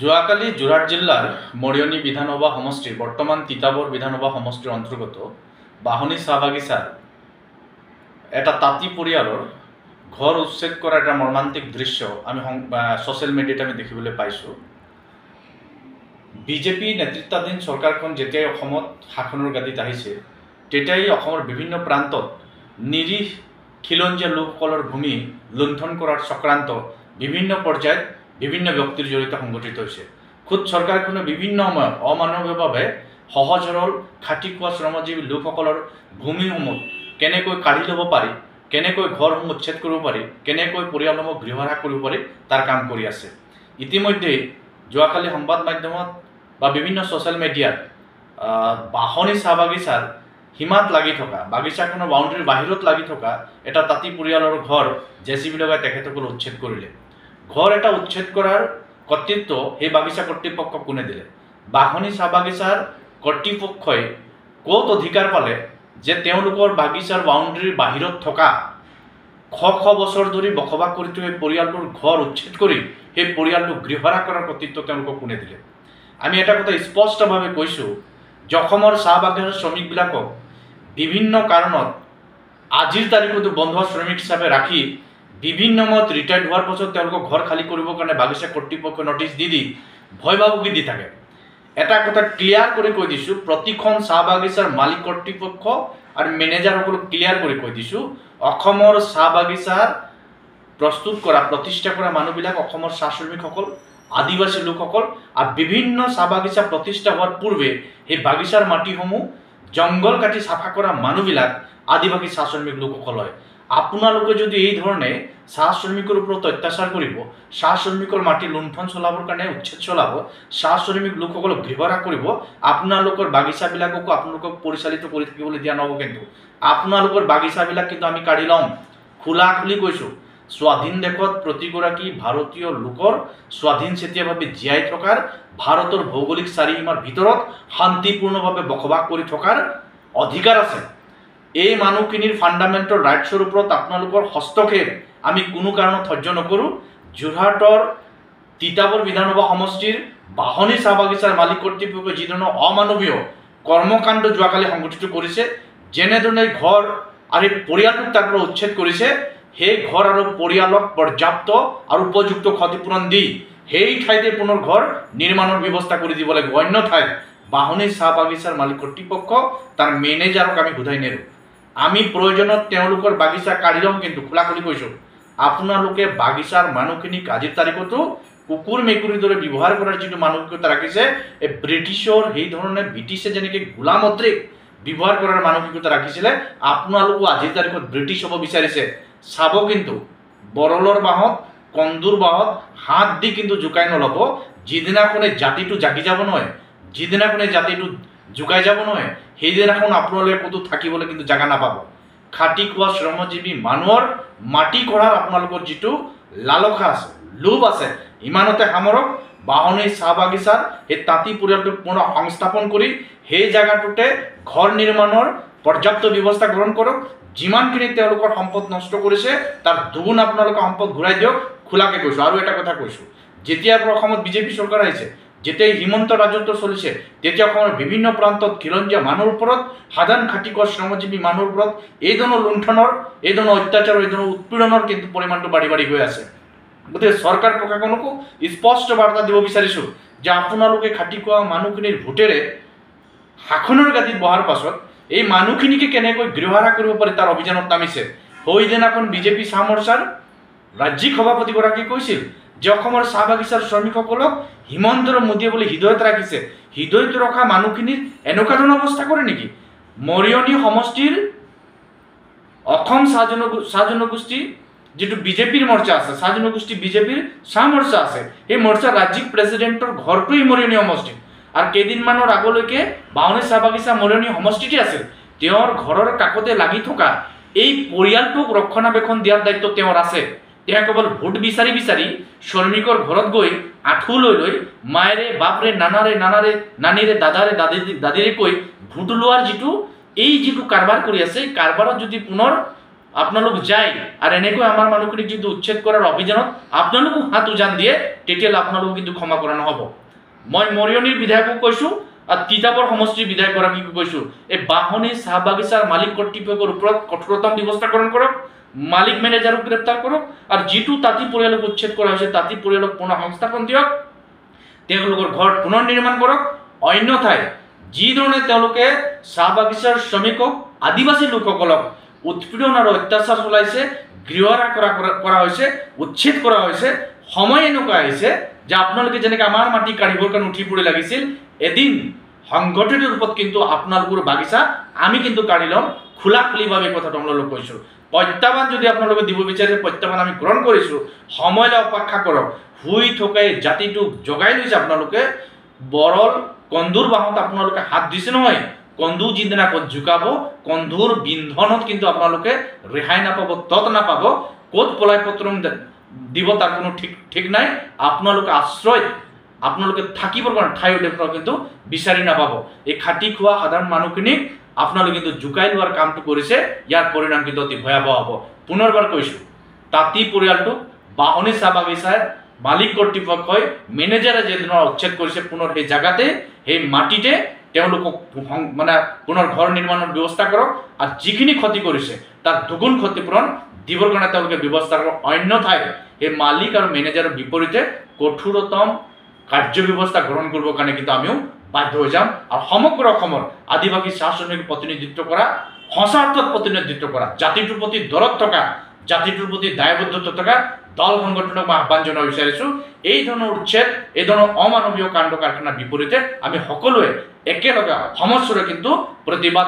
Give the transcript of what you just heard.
যোৱাকালি যোৰহাট জিলাৰ মৰিয়নি বিধানসভা সমষ্টিৰ বৰ্তমান তিতাবৰ বিধানসভা সমষ্টিৰ অন্তৰ্গত বাহনী চাহ বাগিচাৰ এটা তাঁতী পৰিয়ালৰ ঘৰ উচ্ছেদ কৰা এটা মৰ্মান্তিক দৃশ্য আমি ছ'চিয়েল মিডিয়াত আমি দেখিবলৈ পাইছোঁ। বিজেপি নেতৃত্বাধীন চৰকাৰখন যেতিয়াই অসমত শাসনৰ গাদীত আহিছে তেতিয়াই অসমৰ বিভিন্ন প্ৰান্তত নিৰীহ খিলঞ্জীয়া লোকসকলৰ ভূমি লুণ্ঠন কৰাৰ চক্ৰান্ত বিভিন্ন পৰ্যায়ত বিভিন্ন ব্যক্তিৰ জড়িত সংঘটিত হৈছে। খুদ চৰকাৰখনে বিভিন্ন সময়ত অমানৱীয়ভাৱে সহজ সৰল খাটি খোৱা শ্ৰমজীৱী লোকসকলৰ ভূমিসমূহ কেনেকৈ কাঢ়ি ল'ব পাৰি, কেনেকৈ ঘৰসমূহ উচ্ছেদ কৰিব পাৰি, কেনেকৈ পৰিয়ালসমূহ গৃহহৰা কৰিব পাৰি তাৰ কাম কৰি আছে। ইতিমধ্যেই যোৱাকালি সংবাদ মাধ্যমত বা বিভিন্ন ছ'চিয়েল মিডিয়াত বাহনী চাহ বাগিচাৰ সীমাত লাগি থকা বাগিচাখনৰ বাউণ্ডেৰীৰ বাহিৰত লাগি থকা এটা তাঁতী পৰিয়ালৰ ঘৰ JCB লগাই তেখেতসকলে উচ্ছেদ কৰিলে। ঘৰ এটা উচ্ছেদ কৰাৰ কৰ্তৃত্ব সেই বাগিচা কৰ্তৃপক্ষক কোনে দিলে? বাহনী চাহ বাগিচাৰ কৰ্তৃপক্ষই ক'ত অধিকাৰ পালে যে তেওঁলোকৰ বাগিচাৰ বাউণ্ডেৰীৰ বাহিৰত থকা শ বছৰ ধৰি বসবাস কৰি থকা পৰিয়ালটোৰ ঘৰ উচ্ছেদ কৰি সেই পৰিয়ালটোক গৃহহৰা কৰাৰ কৰ্তৃত্ব তেওঁলোকক কোনে দিলে? আমি এটা কথা স্পষ্টভাৱে কৈছোঁ যে অসমৰ চাহ বাগিচাৰ শ্ৰমিকবিলাকক বিভিন্ন কাৰণত আজিৰ তাৰিখতো বন্ধ শ্ৰমিক হিচাপে ৰাখি বিভিন্ন সময়ত ৰিটায়াৰ্ড হোৱাৰ পাছত তেওঁলোকক ঘৰ খালী কৰিবৰ কাৰণে বাগিচা কৰ্তৃপক্ষই নটিচ দি ভয় ভাবুকি দি থাকে। এটা কথা ক্লিয়াৰ কৰি কৈ দিছোঁ, প্ৰতিখন চাহ বাগিচাৰ মালিক কৰ্তৃপক্ষ আৰু মেনেজাৰসকলক ক্লিয়াৰ কৰি কৈ দিছোঁ, অসমৰ চাহ বাগিচাৰ প্ৰস্তুত কৰা প্ৰতিষ্ঠা কৰা মানুহবিলাক অসমৰ চাহ শ্ৰমিকসকল, আদিবাসী লোকসকল আৰু বিভিন্ন চাহ বাগিচা প্ৰতিষ্ঠা হোৱাৰ পূৰ্বে সেই বাগিচাৰ মাটিসমূহ জংঘল কাটি চাফা কৰা মানুহবিলাক আদিবাসী চাহ শ্ৰমিক লোকসকল হয়। আপোনালোকে যদি এই ধৰণে চাহ শ্ৰমিকৰ ওপৰত অত্যাচাৰ কৰিব, চাহ শ্ৰমিকৰ মাটি লুণ্ঠন চলাবৰ কাৰণে উচ্ছেদ চলাব, চাহ শ্ৰমিক লোকসকলক গৃহহৰা কৰিব, আপোনালোকৰ বাগিচাবিলাককো আপোনালোকক পৰিচালিত কৰি থাকিবলৈ দিয়া নহ'ব। কিন্তু আপোনালোকৰ বাগিচাবিলাক কিন্তু আমি কাঢ়ি ল'ম। খোলা খুলি কৈছোঁ, স্বাধীন দেশত প্ৰতিগৰাকী ভাৰতীয় লোকৰ স্বাধীনচিতীয়াভাৱে জীয়াই থকাৰ, ভাৰতৰ ভৌগোলিক চাৰিসীমাৰ ভিতৰত শান্তিপূৰ্ণভাৱে বসবাস কৰি থকাৰ অধিকাৰ আছে। এই মানুহখিনিৰ ফাণ্ডামেণ্টেল ৰাইটছৰ ওপৰত আপোনালোকৰ হস্তক্ষেপ আমি কোনো কাৰণত সহ্য নকৰোঁ। যোৰহাটৰ তিতাবৰ বিধানসভা সমষ্টিৰ বাহনী চাহ বাগিচাৰ মালিক কৰ্তৃপক্ষই যিধৰণৰ অমানৱীয় কৰ্মকাণ্ড যোৱাকালি সংঘটিত কৰিছে, যেনেধৰণে ঘৰ আৰু পৰিয়ালটোক তাৰ পৰা উচ্ছেদ কৰিছে, সেই ঘৰ আৰু পৰিয়ালক পৰ্যাপ্ত আৰু উপযুক্ত ক্ষতিপূৰণ দি সেই ঠাইতে পুনৰ ঘৰ নিৰ্মাণৰ ব্যৱস্থা কৰি দিব লাগিব। অন্য ঠাইত বাহনী চাহ বাগিচাৰ মালিক কৰ্তৃপক্ষ তাৰ মেনেজাৰক আমি সোধাই নেৰোঁ। আমি প্ৰয়োজনত তেওঁলোকৰ বাগিচা কাঢ়ি ল'ম। কিন্তু খোলা খুলি কৈছোঁ, আপোনালোকে বাগিচাৰ মানুহখিনিক আজিৰ তাৰিখতো কুকুৰ মেকুৰীৰ দৰে ব্যৱহাৰ কৰাৰ যিটো মানসিকতা ৰাখিছে, এই ব্ৰিটিছৰ সেই ধৰণে ব্ৰিটিছে যেনেকৈ গোলামদ্ৰিক ব্যৱহাৰ কৰাৰ মানসিকতা ৰাখিছিলে, আপোনালোকো আজিৰ তাৰিখত ব্ৰিটিছ হ'ব বিচাৰিছে। চাব কিন্তু বৰলৰ বাঁহত, কন্দুৰ বাঁহত হাত দি কিন্তু জোকাই নল'ব। যিদিনাখনে জাতিটো জাগি যাব নহয়, যিদিনাখনে জাতিটো জোকাই যাব নহয়, সেইদিনাখন আপোনালোকে ক'তো থাকিবলৈ কিন্তু জেগা নাপাব। খাটি খোৱা শ্ৰমজীৱী মানুহৰ মাটি কঢ়াৰ আপোনালোকৰ যিটো লালসা আছে, লোভ আছে, ইমানতে সামৰক। বাহনী চাহ বাগিচাৰ সেই তাঁতী পৰিয়ালটোক পুনৰ সংস্থাপন কৰি সেই জেগাটোতে ঘৰ নিৰ্মাণৰ পৰ্যাপ্ত ব্যৱস্থা গ্ৰহণ কৰক। যিমানখিনি তেওঁলোকৰ সম্পদ নষ্ট কৰিছে তাৰ দুগুণ আপোনালোকে সম্পদ ঘূৰাই দিয়ক। খোলাকৈ কৈছোঁ। আৰু এটা কথা কৈছোঁ, যেতিয়াৰ পৰা অসমত বিজেপি চৰকাৰ আহিছে, যেতিয়া হিমন্ত ৰাজত্ব চলিছে, তেতিয়া অসমৰ বিভিন্ন প্ৰান্তত খিলঞ্জীয়া মানুহৰ ওপৰত, সাধাৰণ খাটি খোৱা শ্ৰমজীৱী মানুহৰ ওপৰত এই ধৰণৰ লুণ্ঠনৰ, এই ধৰণৰ অত্যাচাৰ, এই ধৰণৰ উৎপীড়নৰ কিন্তু পৰিমাণটো বাঢ়ি বাঢ়ি গৈ আছে। গতিকে চৰকাৰ প্ৰশাসনকো স্পষ্ট বাৰ্তা দিব বিচাৰিছোঁ যে আপোনালোকে খাটি খোৱা মানুহখিনিৰ ভোটেৰে শাসনৰ গাদীত বহাৰ পাছত এই মানুহখিনিকে কেনেকৈ গৃহহৰা কৰিব পাৰি তাৰ অভিযানত নামিছে। সেইদিনাখন বিজেপি চাহ মৰ্চাৰ ৰাজ্যিক সভাপতিগৰাকীয়ে কৈছিল যে অসমৰ চাহ বাগিচাৰ শ্ৰমিকসকলক হিমন্ত মোদীয়ে বুলি হৃদয়ত ৰাখিছে। হৃদয়ত ৰখা মানুহখিনিৰ এনেকুৱা ধৰণৰ অৱস্থা কৰে নেকি? মৰিয়নি সমষ্টিৰ অসম চাহ জনগোষ্ঠী যিটো বিজেপিৰ মৰ্চা আছে, চাহ জনগোষ্ঠী বিজেপিৰ চাহ মৰ্চা আছে, সেই মৰ্চাৰ ৰাজ্যিক প্ৰেচিডেণ্টৰ ঘৰটোৱেই মৰিয়নি সমষ্টিত। আৰু কেইদিনমানৰ আগলৈকে বাহনী চাহ বাগিচা মৰিয়নি সমষ্টিতে আছিল। তেওঁৰ ঘৰৰ কাষতে লাগি থকা এই পৰিয়ালটোক ৰক্ষণাবেক্ষণ দিয়াৰ দায়িত্ব তেওঁৰ আছে। তেওঁ কেৱল ভোট বিচাৰি বিচাৰি শ্ৰমিকৰ ঘৰত গৈ আঁঠু লৈ লৈ মায়েৰে বাপৰে নানীৰে দাদিৰে কৈ ভোট লোৱাৰ যিটো কাৰবাৰ কৰি আছে, এই কাৰবাৰত যদি পুনৰ আপোনালোক যায় আৰু এনেকৈ আমাৰ মানুহখিনিক যদি উচ্ছেদ কৰাৰ অভিযানত আপোনালোকো হাত উজান দিয়ে তেতিয়াহ'লে আপোনালোকক কিন্তু ক্ষমা কৰা নহ'ব। মই মৰিয়নিৰ বিধায়কক কৈছোঁ আৰু তিতাবৰ সমষ্টিৰ বিধায়কগৰাকীকো কৈছোঁ, এই বাহনী চাহ বাগিচাৰ মালিক কৰ্তৃপক্ষৰ ওপৰত কঠোৰতম ব্যৱস্থা গ্ৰহণ কৰক, মালিক মেনেজাৰক গ্ৰেপ্তাৰ কৰক আৰু যিটো তাঁতী পৰিয়ালক উচ্ছেদ কৰা হৈছে তাঁতী পৰিয়ালক পুনৰ সংস্থাপন দিয়ক, তেওঁলোকৰ ঘৰ পুনৰ নিৰ্মাণ কৰক। অন্যথাই যি ধৰণে তেওঁলোকে চাহ বাগিচাৰ শ্ৰমিকক আদিবাসী লোকসকলক উৎপীড়ন আৰু অত্যাচাৰ চলাইছে, গৃহহৰা কৰা হৈছে, উচ্ছেদ কৰা হৈছে, সময় এনেকুৱা আহিছে যে আপোনালোকে যেনেকৈ আমাৰ মাটি কাঢ়িবৰ কাৰণে উঠি পৰি লাগিছিল, এদিন সংগঠিত ৰূপত কিন্তু আপোনালোকৰ বাগিচা আমি কিন্তু কাঢ়ি ল'ম। খোলা খুলিভাৱে কথাটো আপোনালোকক কৈছোঁ। প্ৰত্যাহ্বান যদি আপোনালোকে দিব বিচাৰে, প্ৰত্যাহ্বান আমি গ্ৰহণ কৰিছোঁ। সময়লৈ অপেক্ষা কৰক। শুই থকাই জাতিটোক জগাই লৈছে আপোনালোকে। বৰল কন্দুৰ বাহত আপোনালোকে হাত দিছে নহয়, কন্দু যিদিনা ক'ত জোকাব, কন্দুৰ বিন্ধনত কিন্তু আপোনালোকে ৰেহাই নাপাব, তত নাপাব। ক'ত পলাই পত্ৰম দিব তাৰ কোনো ঠিক নাই। আপোনালোকে আশ্ৰয় আপোনালোকে থাকিবৰ কাৰণে ঠাই কিন্তু বিচাৰি নাপাব। এই খাটি খোৱা সাধাৰণ মানুহখিনিক আপোনালোকে কিন্তু জোকাই লোৱাৰ কামটো কৰিছে, ইয়াৰ পৰিণাম কিন্তু অতি ভয়াৱহ হ'ব। পুনৰবাৰ কৈছোঁ, তাঁতী পৰিয়ালটোক বাহনী চাহ বাগিচাৰ মালিক কৰ্তৃপক্ষই মেনেজাৰে যেনেধৰণৰ উচ্ছেদ কৰিছে, পুনৰ সেই জেগাতে সেই মাটিতে তেওঁলোকক মানে পুনৰ ঘৰ নিৰ্মাণৰ ব্যৱস্থা কৰক আৰু যিখিনি ক্ষতি কৰিছে তাৰ দুগুণ ক্ষতিপূৰণ দিবৰ কাৰণে তেওঁলোকে ব্যৱস্থা কৰক। অন্যথাই সেই মালিক আৰু মেনেজাৰৰ বিপৰীতে কঠোৰতম কাৰ্য ব্যৱস্থা গ্ৰহণ কৰিবৰ কাৰণে কিন্তু আমিও বাধ্য হৈ যাম। আৰু সমগ্ৰ অসমৰ আদিবাসী চাহ শ্ৰমিক প্ৰতিনিধিত্ব কৰা, সঁচা অৰ্থত প্ৰতিনিধিত্ব কৰা, জাতিটোৰ প্ৰতি দৰদ থকা, জাতিটোৰ প্ৰতি দায়বদ্ধতা থকা দল সংগঠনক মই আহ্বান জনাব বিচাৰিছোঁ, এই ধৰণৰ উচ্ছেদ, এই ধৰণৰ অমানৱীয় কাণ্ড কাৰখানাৰ বিপৰীতে আমি সকলোৱে একেলগে সমস্বৰে কিন্তু প্ৰতিবাদ